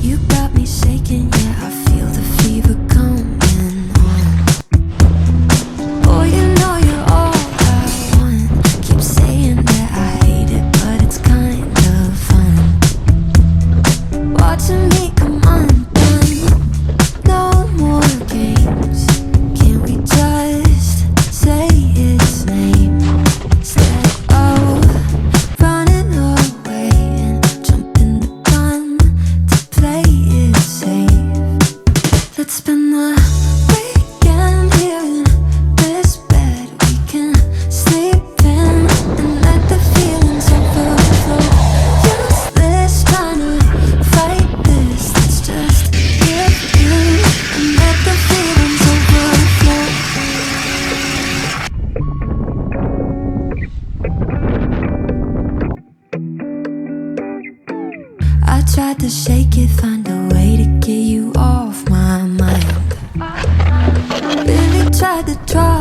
You got me shaking, yeah, I feel the fever coming on. Oh, you know you're all I want. Keep saying that I hate it, but it's kind of fun. Watching me come undone. No more games. Can't we just say its name? Instead of running away and jumping the gun to play it safe. Let's spend the weekend here in this bed we can sleep in and let the feelings overflow. Useless trying to fight this. Let's just give in and let the feelings overflow. I tried to shake it, find a way to get you off my mind. Really tried to draw